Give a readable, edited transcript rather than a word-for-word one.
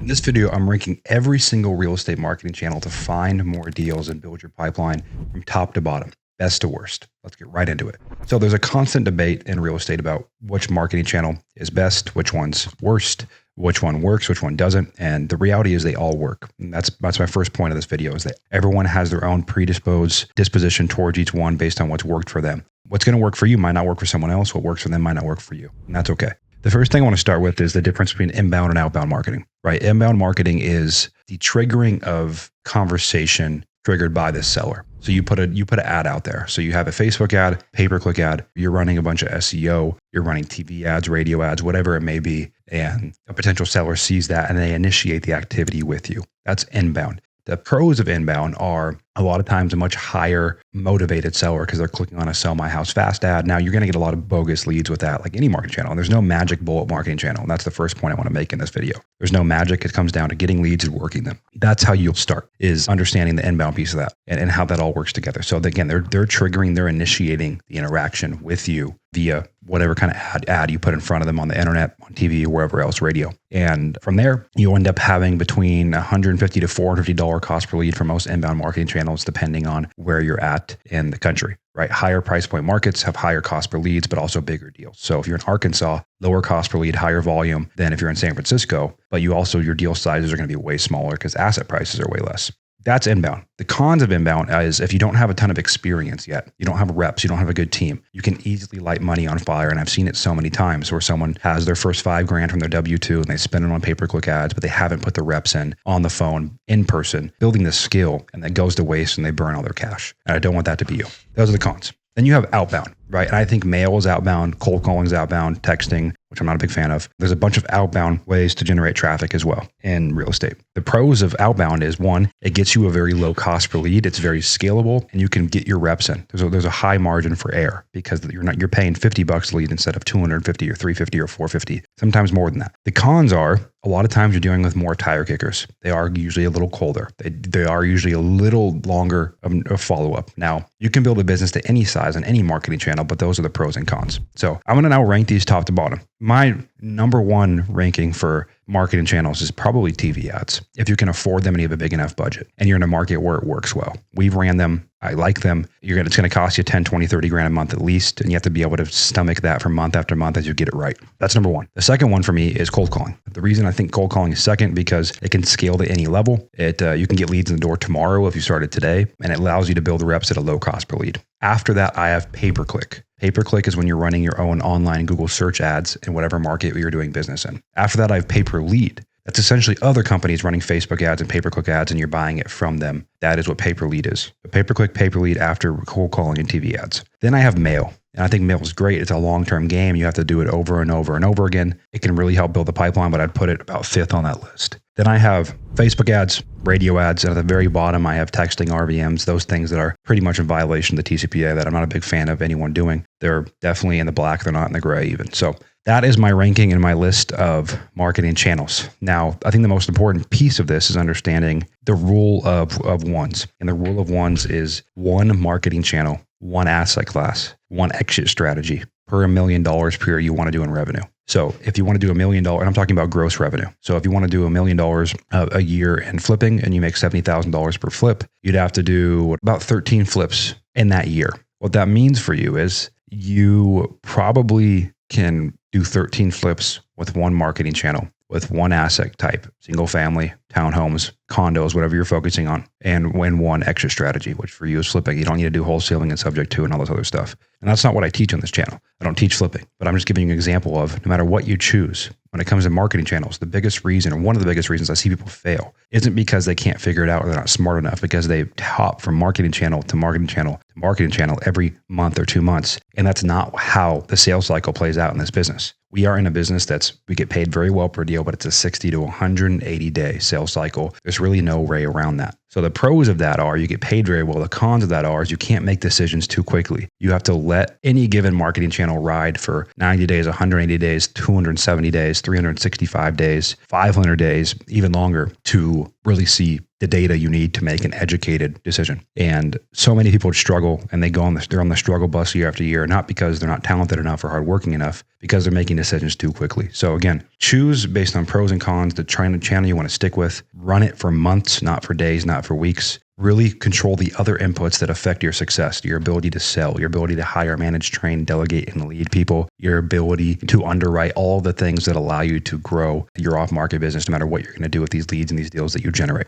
In this video, I'm ranking every single real estate marketing channel to find more deals and build your pipeline from top to bottom, best to worst. Let's get right into it. So there's a constant debate in real estate about which marketing channel is best, which one's worst, which one works, which one doesn't. And the reality is they all work. And that's my first point of this video, is that everyone has their own disposition towards each one based on what's worked for them. What's going to work for you might not work for someone else. What works for them might not work for you. And that's okay. The first thing I want to start with is the difference between inbound and outbound marketing, right? Inbound marketing is the triggering of conversation triggered by the seller. So you put an ad out there. So you have a Facebook ad, pay-per-click ad, you're running a bunch of SEO, you're running TV ads, radio ads, whatever it may be. And a potential seller sees that and they initiate the activity with you. That's inbound. The pros of inbound are a lot of times a much higher motivated seller because they're clicking on a sell my house fast ad. Now you're going to get a lot of bogus leads with that, like any marketing channel. And there's no magic bullet marketing channel. And that's the first point I want to make in this video. There's no magic. It comes down to getting leads and working them. That's how you'll start, is understanding the inbound piece of that and how that all works together. So again, they're initiating the interaction with you via whatever kind of ad you put in front of them on the internet, on TV, or wherever else, radio. And from there, you end up having between $150 to $450 cost per lead for most inbound marketing channels, depending on where you're at in the country, right? Higher price point markets have higher cost per leads, but also bigger deals. So if you're in Arkansas, lower cost per lead, higher volume than if you're in San Francisco, but your deal sizes are going to be way smaller because asset prices are way less. That's inbound. The cons of inbound is if you don't have a ton of experience yet, you don't have reps, you don't have a good team, you can easily light money on fire. And I've seen it so many times where someone has their first $5,000 from their W-2 and they spend it on pay-per-click ads, but they haven't put the reps in on the phone, in person, building the skill, and that goes to waste and they burn all their cash. And I don't want that to be you. Those are the cons. Then you have outbound, right? And I think mail is outbound, cold calling is outbound, texting, which I'm not a big fan of. There's a bunch of outbound ways to generate traffic as well in real estate. The pros of outbound is, one, it gets you a very low cost per lead. It's very scalable and you can get your reps in. There's a high margin for error because you're paying $50 a lead instead of $250 or $350 or $450, sometimes more than that. The cons are, a lot of times you're dealing with more tire kickers. They are usually a little colder. They are usually a little longer of follow-up. Now, you can build a business to any size on any marketing channel, but those are the pros and cons. So I'm going to now rank these top to bottom. My number one ranking for marketing channels is probably TV ads. If you can afford them and you have a big enough budget and you're in a market where it works well. We've ran them. I like them. It's going to cost you 10, 20, 30 grand a month at least. And you have to be able to stomach that for month after month as you get it right. That's number one. The second one for me is cold calling. The reason I think cold calling is second, because it can scale to any level. You can get leads in the door tomorrow if you started today, and it allows you to build reps at a low cost per lead. After that, I have pay-per-click. Pay-per-click is when you're running your own online Google search ads in whatever market you're doing business in. After that, I have pay-per-lead. That's essentially other companies running Facebook ads and pay-per-click ads, and you're buying it from them. That is what pay-per-lead is. A pay-per-click, pay-per-lead after cold calling and TV ads. Then I have mail. And I think mail is great. It's a long-term game. You have to do it over and over and over again. It can really help build the pipeline, but I'd put it about fifth on that list. Then I have Facebook ads, radio ads, and at the very bottom, I have texting, RVMs, those things that are pretty much in violation of the TCPA that I'm not a big fan of anyone doing. They're definitely in the black. They're not in the gray even. So that is my ranking and my list of marketing channels. Now, I think the most important piece of this is understanding the rule of ones. And the rule of ones is one marketing channel, one asset class, one exit strategy per $1 million per year you want to do in revenue. So if you want to do $1 million, and I'm talking about gross revenue. So if you want to do $1 million a year in flipping and you make $70,000 per flip, you'd have to do about 13 flips in that year. What that means for you is you probably can do 13 flips with one marketing channel, with one asset type, single family, townhomes, condos, whatever you're focusing on, and when one exit strategy, which for you is flipping. You don't need to do wholesaling and subject to and all this other stuff. And that's not what I teach on this channel. I don't teach flipping, but I'm just giving you an example of no matter what you choose, when it comes to marketing channels, the biggest reason, or one of the biggest reasons I see people fail isn't because they can't figure it out or they're not smart enough, because they hop from marketing channel to marketing channel to marketing channel every month or 2 months. And that's not how the sales cycle plays out in this business. We are in a business we get paid very well per deal, but it's a 60 to 180 day sales cycle. There's really no way around that. So the pros of that are you get paid very well. The cons of that are is you can't make decisions too quickly. You have to let any given marketing channel ride for 90 days, 180 days, 270 days, 365 days, 500 days, even longer to really see the data you need to make an educated decision. And so many people struggle, and they're on the struggle bus year after year, not because they're not talented enough or hardworking enough, because they're making decisions too quickly. So again, choose based on pros and cons the channel you want to stick with. Run it for months, not for days, not for weeks. Really control the other inputs that affect your success, your ability to sell, your ability to hire, manage, train, delegate, and lead people, your ability to underwrite, all the things that allow you to grow your off-market business no matter what you're going to do with these leads and these deals that you generate.